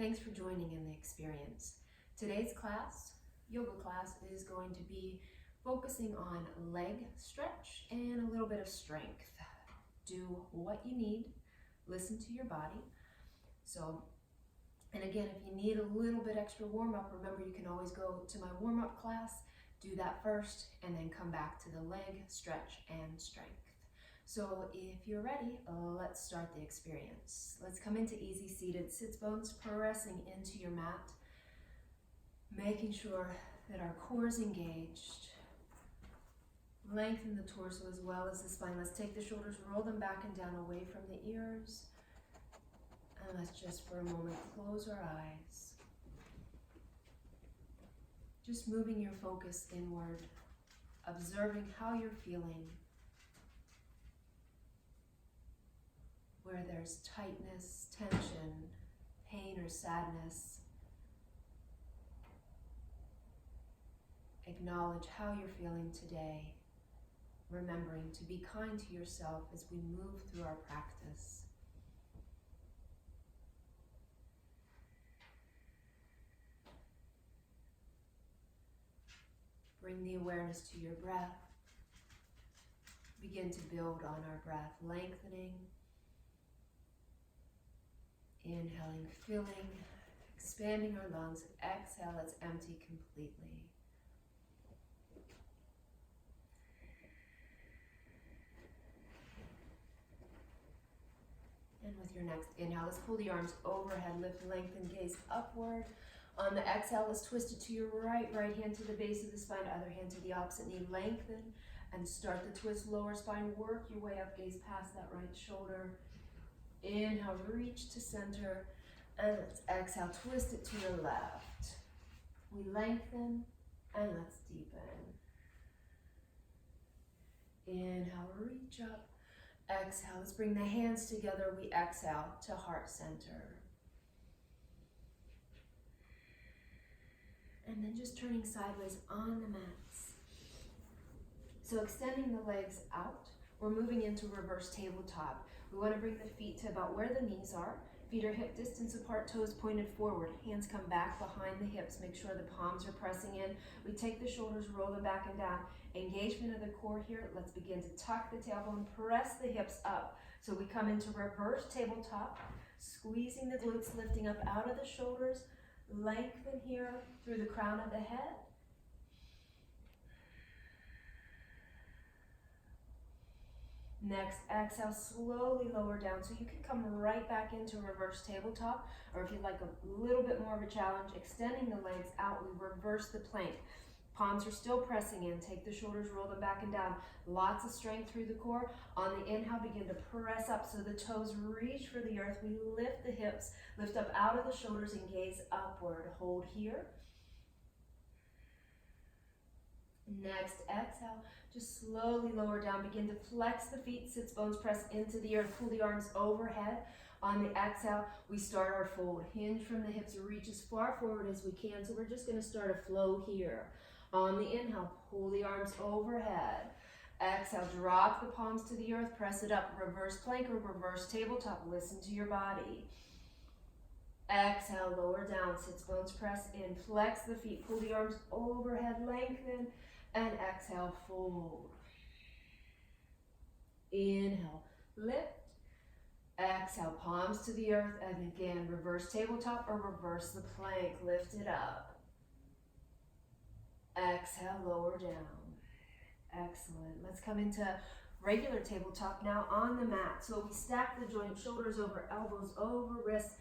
Thanks for joining in the experience. Today's class, yoga class, is going to be focusing on leg stretch and a little bit of strength. Do what you need, listen to your body. And again, if you need a little bit extra warm-up, remember you can always go to my warm-up class, do that first, and then come back to the leg stretch and strength. So if you're ready, let's start the experience. Let's come into easy seated sits bones, pressing into your mat, making sure that our core is engaged. Lengthen the torso as well as the spine. Let's take the shoulders, roll them back and down away from the ears. And let's just for a moment close our eyes. Just moving your focus inward, observing how you're feeling. Where there's tightness, tension, pain, or sadness. Acknowledge how you're feeling today, remembering to be kind to yourself as we move through our practice. Bring the awareness to your breath. Begin to build on our breath, lengthening. Inhaling, filling, expanding our lungs. Exhale, let's empty completely. And with your next inhale, let's pull the arms overhead, lift, lengthen, gaze upward. On the exhale, let's twist it to your right hand to the base of the spine, other hand to the opposite knee, lengthen, and start the twist, lower spine, work your way up, gaze past that right shoulder. Inhale, reach to center, and let's exhale, twist it to your left. We lengthen, and let's deepen. Inhale, reach up. Exhale, let's bring the hands together. We exhale to heart center. And then just turning sideways on the mats. So extending the legs out, we're moving into reverse tabletop. We want to bring the feet to about where the knees are. Feet are hip distance apart, toes pointed forward. Hands come back behind the hips. Make sure the palms are pressing in. We take the shoulders, roll them back and down. Engagement of the core here. Let's begin to tuck the tailbone, press the hips up. So we come into reverse tabletop, squeezing the glutes, lifting up out of the shoulders. Lengthen here through the crown of the head. Next, exhale, slowly lower down. So you can come right back into reverse tabletop, or if you'd like a little bit more of a challenge, extending the legs out, we reverse the plank. Palms are still pressing in. Take the shoulders, roll them back and down. Lots of strength through the core. On the inhale, begin to press up so the toes reach for the earth. We lift the hips, lift up out of the shoulders and gaze upward. Hold here. Next, exhale, just slowly lower down. Begin to flex the feet, sits bones press into the earth. Pull the arms overhead. On the exhale, we start our fold. Hinge from the hips, reach as far forward as we can. So we're just going to start a flow here. On the inhale, pull the arms overhead. Exhale, drop the palms to the earth, press it up. Reverse plank or reverse tabletop. Listen to your body. Exhale, lower down, sits bones press in. Flex the feet, pull the arms overhead, lengthen. And exhale, fold. Inhale, lift. Exhale, palms to the earth. And again, reverse tabletop or reverse the plank. Lift it up. Exhale, lower down. Excellent. Let's come into regular tabletop now on the mat. So we stack the joint, shoulders over, elbows over, wrists.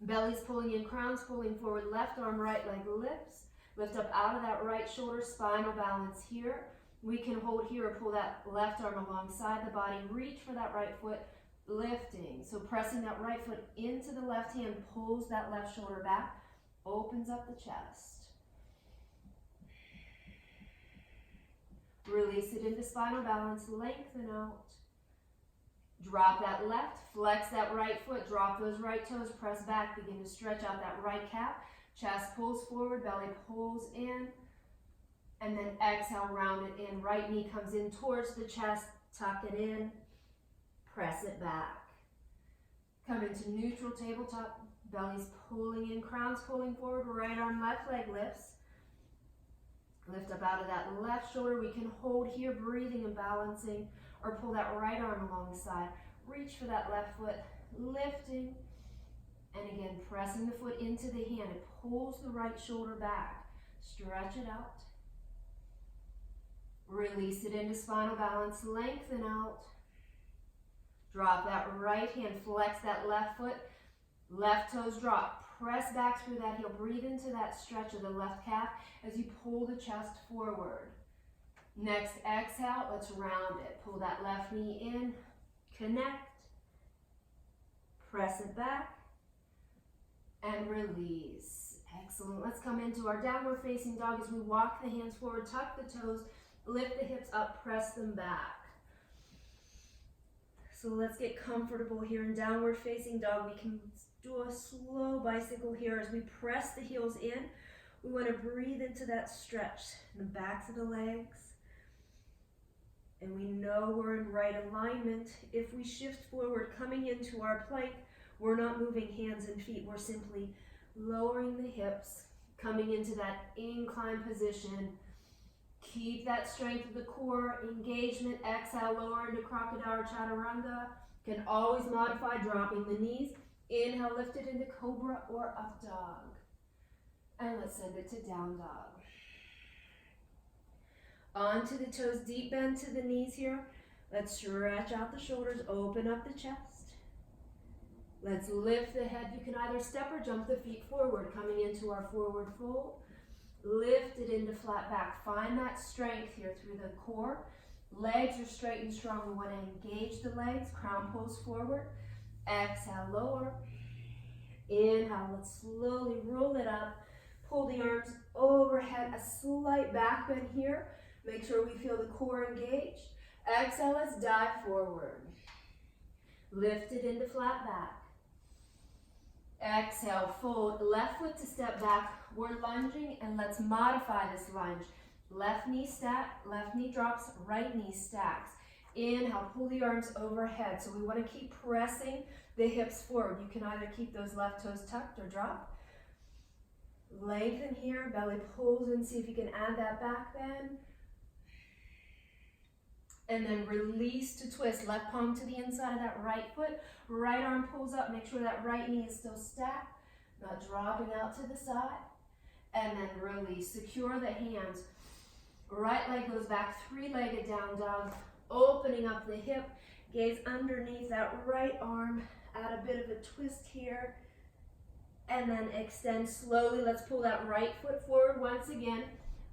Belly's pulling in, crown's pulling forward, left arm, right leg lifts. Lift up out of that right shoulder, spinal balance here. We can hold here or pull that left arm alongside the body. Reach for that right foot, lifting. So pressing that right foot into the left hand, pulls that left shoulder back, opens up the chest. Release it into spinal balance, lengthen out. Drop that left, flex that right foot, drop those right toes, press back, begin to stretch out that right calf. Chest pulls forward, belly pulls in, and then exhale, round it in. Right knee comes in towards the chest, tuck it in, press it back. Come into neutral tabletop, Belly's pulling in, crown's pulling forward, right arm, left leg lifts. Lift up out of that left shoulder. We can hold here, breathing and balancing, or pull that right arm along the side. Reach for that left foot, lifting, and again, pressing the foot into the hand. It pulls the right shoulder back. Stretch it out. Release it into spinal balance, lengthen out. Drop that right hand, flex that left foot, left toes drop. Press back through that heel. Breathe into that stretch of the left calf as you pull the chest forward. Next exhale, let's round it. Pull that left knee in, connect, press it back, and release. Excellent. Let's come into our downward facing dog as we walk the hands forward, tuck the toes, lift the hips up, press them back. So let's get comfortable here in downward facing dog. We can do a slow bicycle here as we press the heels in. We want to breathe into that stretch in the backs of the legs. And we know we're in right alignment. If we shift forward, coming into our plank, we're not moving hands and feet. We're simply lowering the hips, coming into that incline position. Keep that strength of the core, engagement. Exhale, lower into Crocodile or Chaturanga. Can always modify, dropping the knees. Inhale, lift it into Cobra or Up Dog. And let's send it to Down Dog. Onto the toes, deep bend to the knees here. Let's stretch out the shoulders, open up the chest. Let's lift the head. You can either step or jump the feet forward, coming into our forward fold. Lift it into flat back. Find that strength here through the core. Legs are straight and strong. We want to engage the legs. Crown pulls forward. Exhale, lower. Inhale, let's slowly roll it up. Pull the arms overhead. A slight back bend here. Make sure we feel the core engaged. Exhale, let's dive forward. Lift it into flat back. Exhale, fold. Left foot to step back. We're lunging, and let's modify this lunge. Left knee stack, left knee drops, right knee stacks. Inhale, pull the arms overhead. So we want to keep pressing the hips forward. You can either keep those left toes tucked or drop. Lengthen here, belly pulls in. See if you can add that back bend. And then release to twist. Left palm to the inside of that right foot. Right arm pulls up. Make sure that right knee is still stacked, not dropping out to the side. And then release. Secure the hands. Right leg goes back, three-legged down dog. Opening up the hip. Gaze underneath that right arm. Add a bit of a twist here. And then extend slowly. Let's pull that right foot forward once again.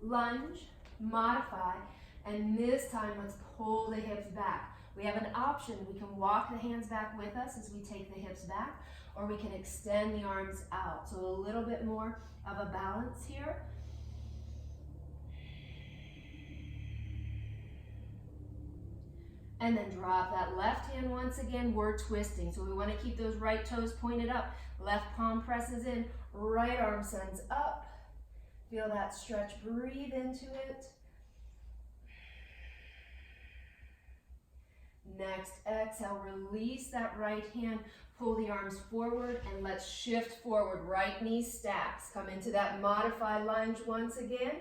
Lunge, modify. And this time, let's pull the hips back. We have an option. We can walk the hands back with us as we take the hips back, or we can extend the arms out. So a little bit more of a balance here. And then drop that left hand once again. We're twisting. So we want to keep those right toes pointed up. Left palm presses in. Right arm sends up. Feel that stretch. Breathe into it. Next, exhale, release that right hand, pull the arms forward, and let's shift forward. Right knee stacks. Come into that modified lunge once again.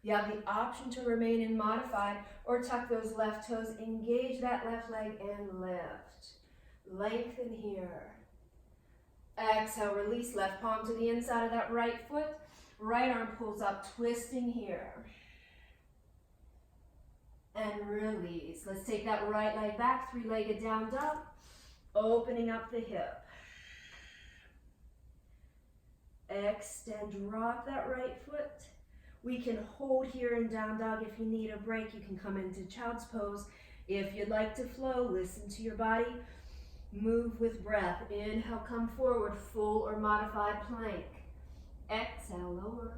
You have the option to remain in modified or tuck those left toes, engage that left leg, and lift. Lengthen here. Exhale, release, left palm to the inside of that right foot. Right arm pulls up, twisting here. And release. Let's take that right leg back, three-legged down dog, opening up the hip. Extend, drop that right foot. We can hold here in down dog. If you need a break, you can come into child's pose. If you'd like to flow, listen to your body. Move with breath. Inhale, come forward, full or modified plank. Exhale, lower.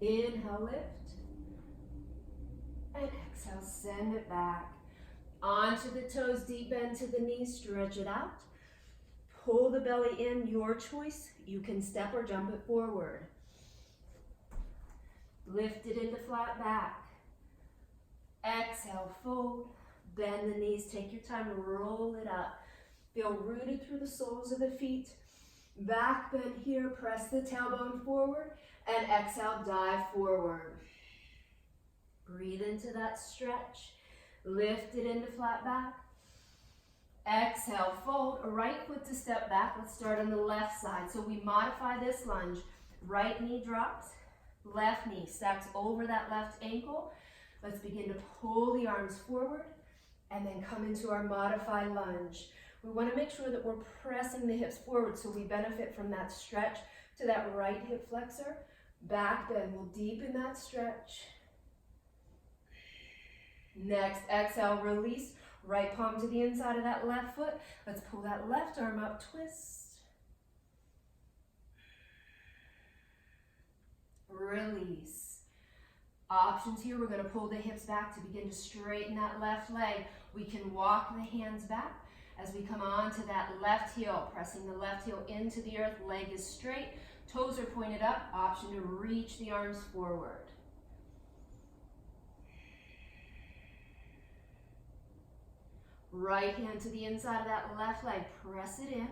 Inhale, lift. And exhale, send it back. Onto the toes, deep bend to the knees, stretch it out. Pull the belly in, your choice. You can step or jump it forward. Lift it into flat back. Exhale, fold. Bend the knees, take your time, roll it up. Feel rooted through the soles of the feet. Back bend here, press the tailbone forward, and exhale, dive forward. Breathe into that stretch. Lift it into flat back. Exhale, fold. Right foot to step back. Let's start on the left side. So we modify this lunge. Right knee drops. Left knee stacks over that left ankle. Let's begin to pull the arms forward and then come into our modified lunge. We want to make sure that we're pressing the hips forward so we benefit from that stretch to that right hip flexor. Back bend, we'll deepen that stretch. Next, exhale, release. Right palm to the inside of that left foot. Let's pull that left arm up, twist. Release. Options here, we're going to pull the hips back to begin to straighten that left leg. We can walk the hands back as we come onto that left heel, pressing the left heel into the earth. Leg is straight, toes are pointed up. Option to reach the arms forward. Right hand to the inside of that left leg, press it in,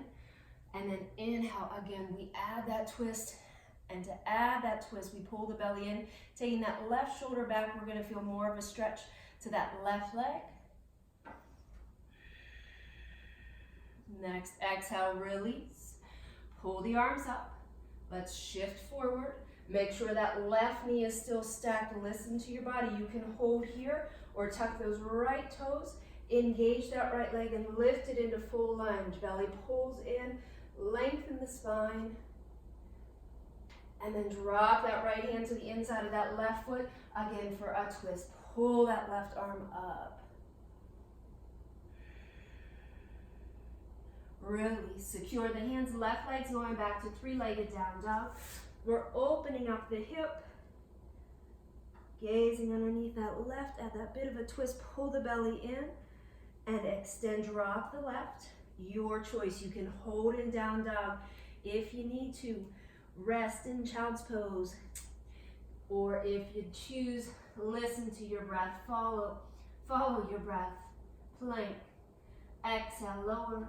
and then inhale again. We add that twist, and to add that twist, we pull the belly in, taking that left shoulder back. We're going to feel more of a stretch to that left leg. Next, exhale, release. Pull the arms up. Let's shift forward. Make sure that left knee is still stacked. Listen to your body. You can hold here or tuck those right toes. Engage that right leg and lift it into full lunge. Belly pulls in, lengthen the spine, and then drop that right hand to the inside of that left foot. Again for a twist. Pull that left arm up. Release. Secure the hands. Left leg's going back to three-legged down dog. We're opening up the hip. Gazing underneath that left. Add that bit of a twist. Pull the belly in. And extend, drop the left. Your choice. You can hold in down dog if you need to. Rest in child's pose. Or if you choose, listen to your breath. Follow your breath. Plank. Exhale, lower.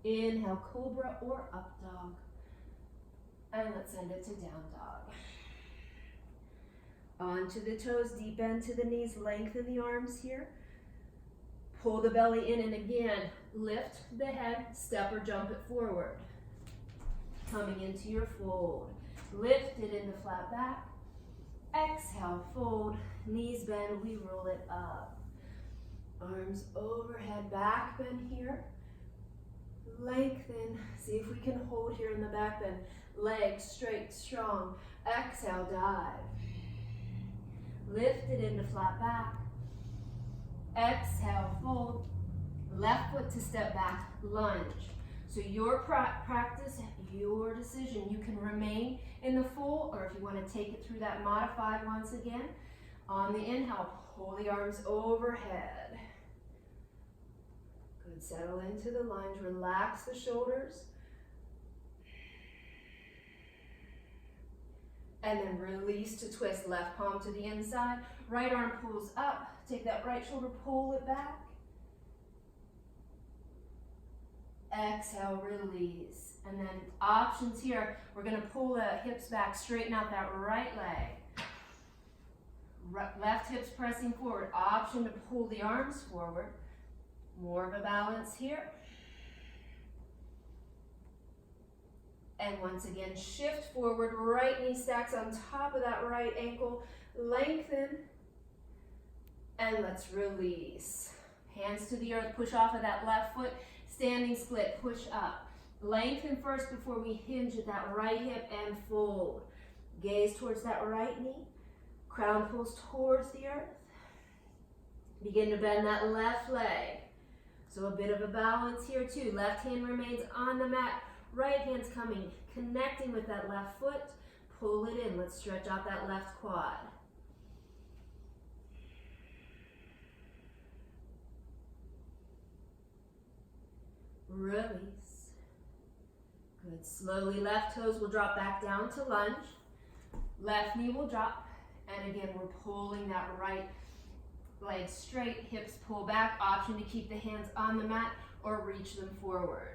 Inhale, cobra or up dog. And let's send it to down dog. Onto the toes, deep bend to the knees. Lengthen the arms here. Pull the belly in and again, lift the head, step or jump it forward. Coming into your fold. Lift it into flat back. Exhale, fold. Knees bend, we roll it up. Arms overhead, back bend here. Lengthen. See if we can hold here in the back bend. Legs straight, strong. Exhale, dive. Lift it into flat back. Exhale, fold. Left foot to step back, lunge. So your practice, your decision. You can remain in the full, or if you want to take it through that modified once again. On the inhale, pull the arms overhead. Good, settle into the lunge, relax the shoulders. And then release to twist, left palm to the inside, right arm pulls up, take that right shoulder, pull it back. Exhale, release. And then options here, we're gonna pull the hips back, straighten out that right leg. Left hip's pressing forward, option to pull the arms forward. More of a balance here. And once again, shift forward, right knee stacks on top of that right ankle, lengthen, and let's release. Hands to the earth, push off of that left foot, standing split, push up. Lengthen first before we hinge at that right hip and fold. Gaze towards that right knee, crown pulls towards the earth. Begin to bend that left leg. So a bit of a balance here too. Left hand remains on the mat. Right hand's coming, connecting with that left foot. Pull it in. Let's stretch out that left quad. Release. Good. Slowly, left toes will drop back down to lunge. Left knee will drop. And again, we're pulling that right leg straight. Hips pull back. Option to keep the hands on the mat or reach them forward.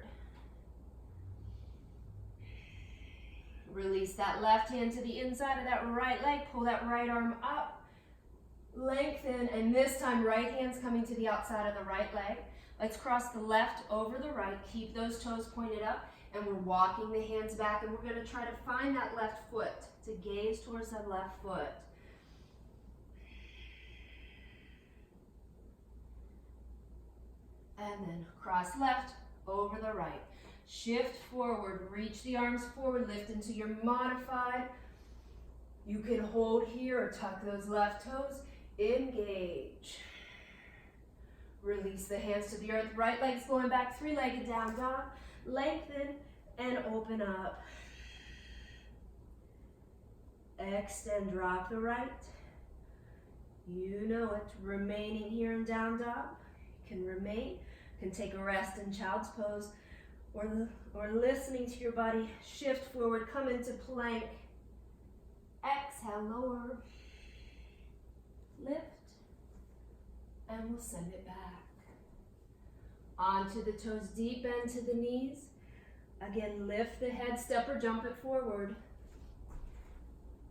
Release that left hand to the inside of that right leg. Pull that right arm up. Lengthen, and this time right hand's coming to the outside of the right leg. Let's cross the left over the right. Keep those toes pointed up, and we're walking the hands back, and we're going to try to find that left foot, to gaze towards that left foot. And then cross left over the right. Shift forward, reach the arms forward, lift into your modified. You can hold here or tuck those left toes. Engage. Release the hands to the earth. Right leg's going back, three-legged down dog. Lengthen and open up. Extend, drop the right. You know it. Remaining here in down dog. You can remain. You can take a rest in child's pose, or listening to your body. Shift forward, come into plank. Exhale, lower. Lift, and we'll send it back. Onto the toes, deep bend to the knees. Again, lift the head, step or jump it forward.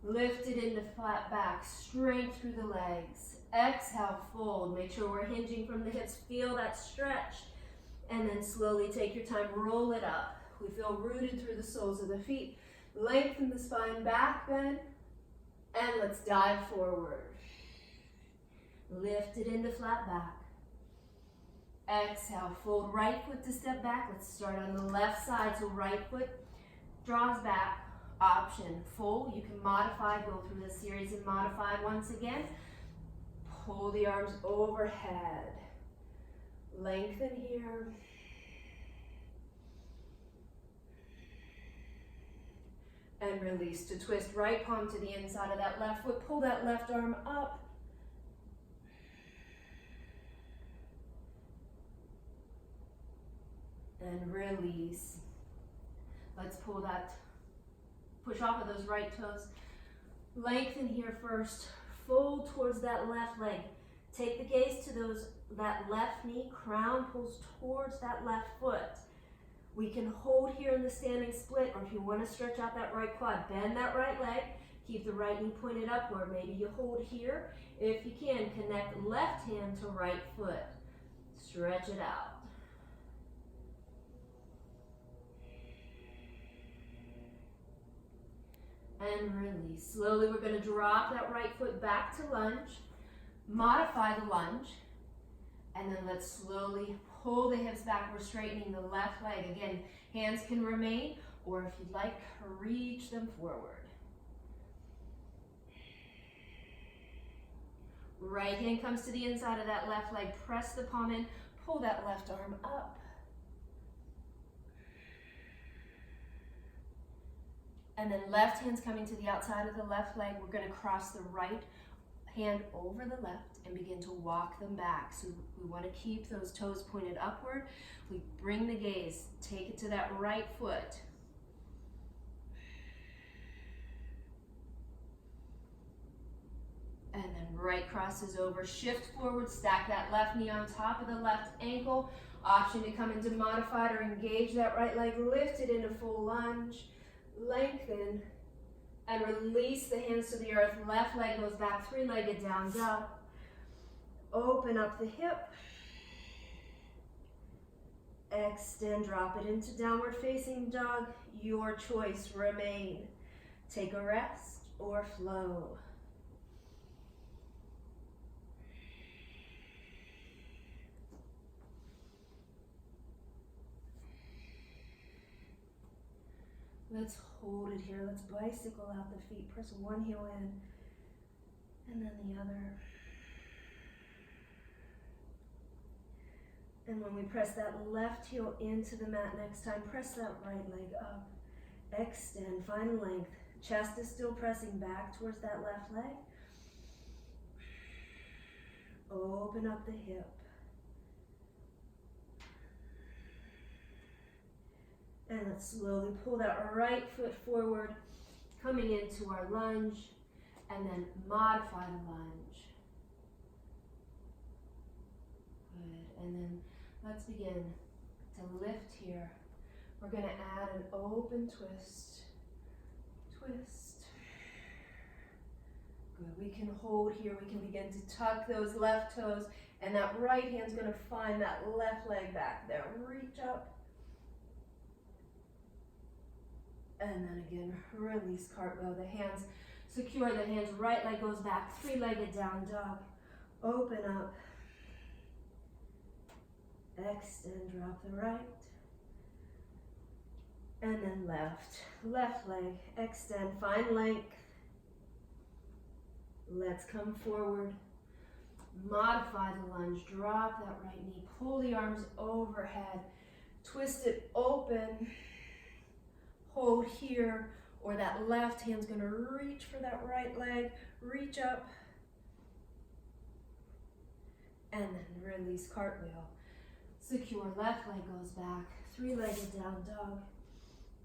Lift it into flat back, strength through the legs. Exhale, fold. Make sure we're hinging from the hips. Feel that stretch. And then slowly take your time, roll it up. We feel rooted through the soles of the feet. Lengthen the spine, back bend. And let's dive forward. Lift it into flat back. Exhale, fold right foot to step back. Let's start on the left side. So right foot draws back. Option, fold. You can modify, go through this series and modify once again. Pull the arms overhead. Lengthen here. And release to twist. Right palm to the inside of that left foot. Pull that left arm up. And release. Let's pull that, push off of those right toes. Lengthen here first. Fold towards that left leg. Take the gaze to that left knee. Crown pulls towards that left foot. We can hold here in the standing split, or if you want to stretch out that right quad, bend that right leg. Keep the right knee pointed upward. Maybe you hold here. If you can, connect left hand to right foot. Stretch it out. And release. Slowly we're going to drop that right foot back to lunge. Modify the lunge. And then let's slowly pull the hips back. We're straightening the left leg. Again, hands can remain, or if you'd like, reach them forward. Right hand comes to the inside of that left leg. Press the palm in. Pull that left arm up. And then left hand's coming to the outside of the left leg. We're going to cross the right hand over the left and begin to walk them back. So we want to keep those toes pointed upward. We bring the gaze, take it to that right foot. And then right crosses over, shift forward, stack that left knee on top of the left ankle. Option to come into modified or engage that right leg, lift it into full lunge. Lengthen and release the hands to the earth. Left leg goes back, three-legged down dog. Open up the hip. Extend, drop it into downward facing dog. Your choice, remain. Take a rest or flow. Let's hold it here. Let's bicycle out the feet. Press one heel in and then the other. And when we press that left heel into the mat next time, press that right leg up. Extend, find length. Chest is still pressing back towards that left leg. Open up the hip. And let's slowly pull that right foot forward, coming into our lunge, and then modify the lunge. Good, and then let's begin to lift here. We're going to add an open twist. twist. Good, we can hold here, we can begin to tuck those left toes, and that right hand's gonna find that left leg back there. Reach up. And then again, release cartwheel. The hands secure, the hands, right leg goes back, three-legged down dog. Open up. Extend, drop the right. And then left. Left leg, extend, find length. Let's come forward. Modify the lunge, drop that right knee, pull the arms overhead, twist it open, hold here, or that left hand's gonna reach for that right leg, reach up, and then release cartwheel. Secure, left leg goes back, three-legged down dog,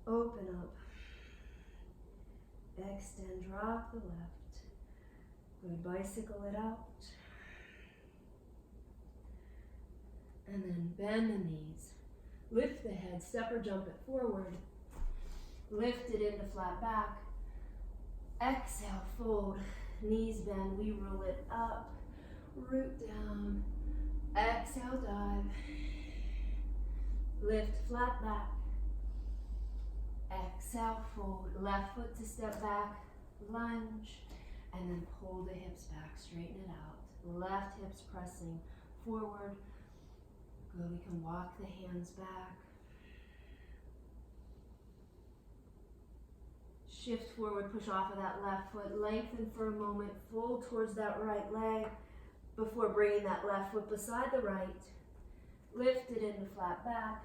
open up, extend, drop the left, good, bicycle it out, and then bend the knees, lift the head, step or jump it forward, lift it into flat back, exhale, fold, knees bend, we roll it up, root down, exhale, dive, lift, flat back, exhale, fold, left foot to step back, lunge, and then pull the hips back, straighten it out, left hips pressing forward, good, we can walk the hands back, shift forward, push off of that left foot, lengthen for a moment, fold towards that right leg before bringing that left foot beside the right, lift it into flat back,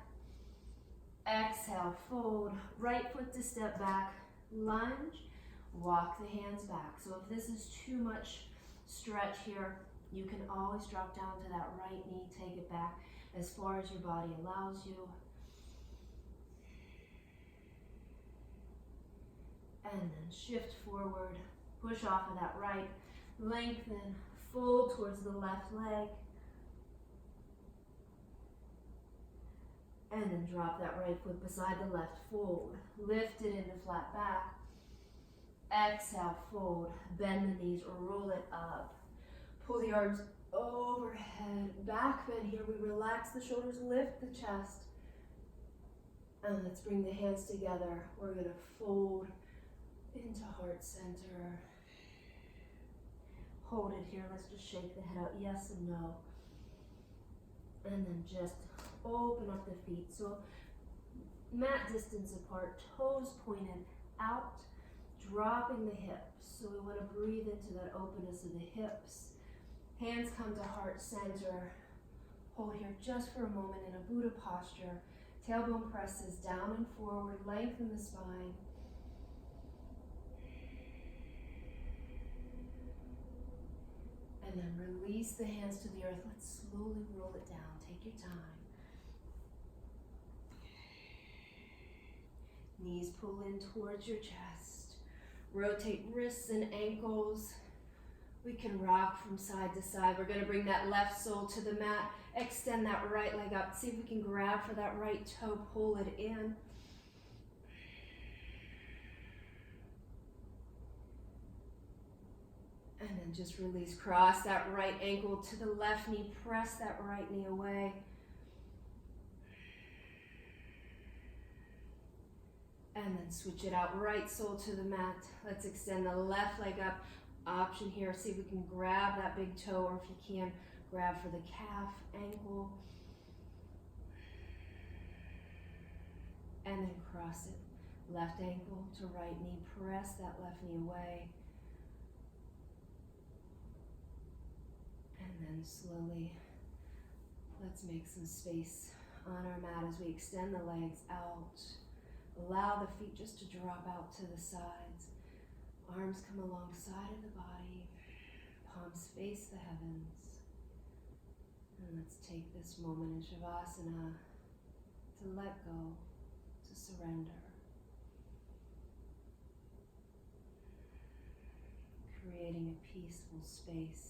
exhale, fold, right foot to step back, lunge, walk the hands back. So if this is too much stretch here, you can always drop down to that right knee, take it back as far as your body allows you. And then shift forward, push off of that right, lengthen, fold towards the left leg, and then drop that right foot beside the left, fold, lift it into flat back, exhale, fold, bend the knees, roll it up, pull the arms overhead, back bend here, we relax the shoulders, lift the chest, and let's bring the hands together. We're gonna fold into heart center. Hold it here, let's just shake the head out, yes and no. And then just open up the feet. So mat distance apart, toes pointed out, dropping the hips. So we want to breathe into that openness of the hips. Hands come to heart center. Hold here just for a moment in a Buddha posture. Tailbone presses down and forward, lengthen the spine. And then release the hands to the earth. Let's slowly roll it down. Take your time. Knees pull in towards your chest. Rotate wrists and ankles. We can rock from side to side. We're going to bring that left sole to the mat. Extend that right leg up. See if we can grab for that right toe. Pull it in. And then just release. Cross that right ankle to the left knee. Press that right knee away. And then switch it out. Right sole to the mat. Let's extend the left leg up. Option here. See if we can grab that big toe, or if you can, grab for the calf, ankle. And then cross it. Left ankle to right knee. Press that left knee away. And then slowly, let's make some space on our mat as we extend the legs out. Allow the feet just to drop out to the sides. Arms come alongside of the body. Palms face the heavens. And let's take this moment in Shavasana to let go, to surrender. Creating a peaceful space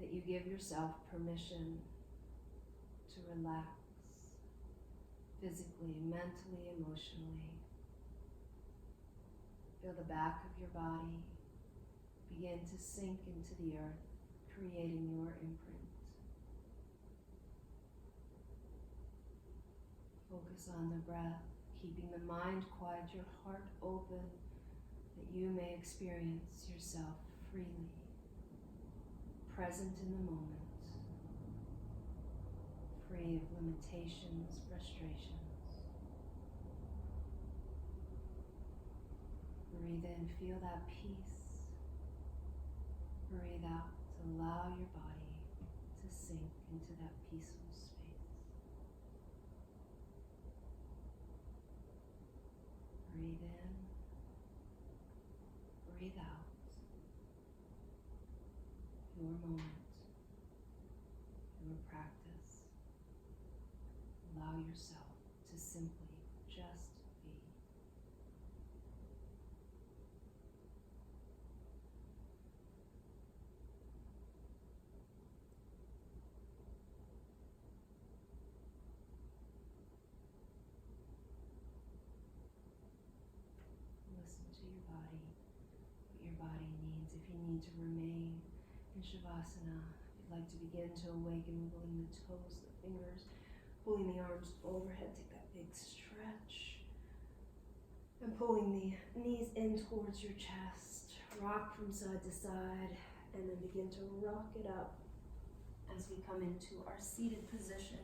that you give yourself permission to relax physically, mentally, emotionally. Feel the back of your body begin to sink into the earth, creating your imprint. Focus on the breath, keeping the mind quiet, your heart open, that you may experience yourself freely, present in the moment, free of limitations, frustrations. Breathe in, feel that peace. Breathe out to allow your body to sink into that peaceful space. Breathe in, breathe out. Your moment, your practice. Allow yourself to simply just be. Listen to your body, what your body needs. If you need to remain in Shavasana, if you'd like to begin to awaken, wiggling the toes, the fingers, pulling the arms overhead, take that big stretch. And pulling the knees in towards your chest. Rock from side to side, and then begin to rock it up as we come into our seated position.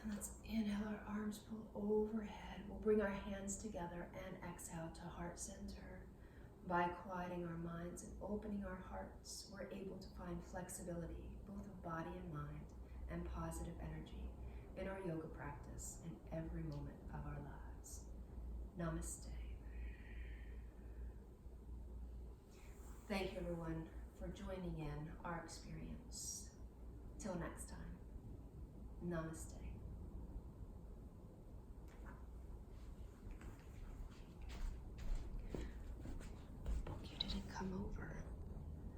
Let's inhale, our arms pull overhead. We'll bring our hands together and exhale to heart center. By quieting our minds and opening our hearts, we're able to find flexibility, both of body and mind, and positive energy in our yoga practice in every moment of our lives. Namaste. Thank you, everyone, for joining in our experience. Till next time, namaste.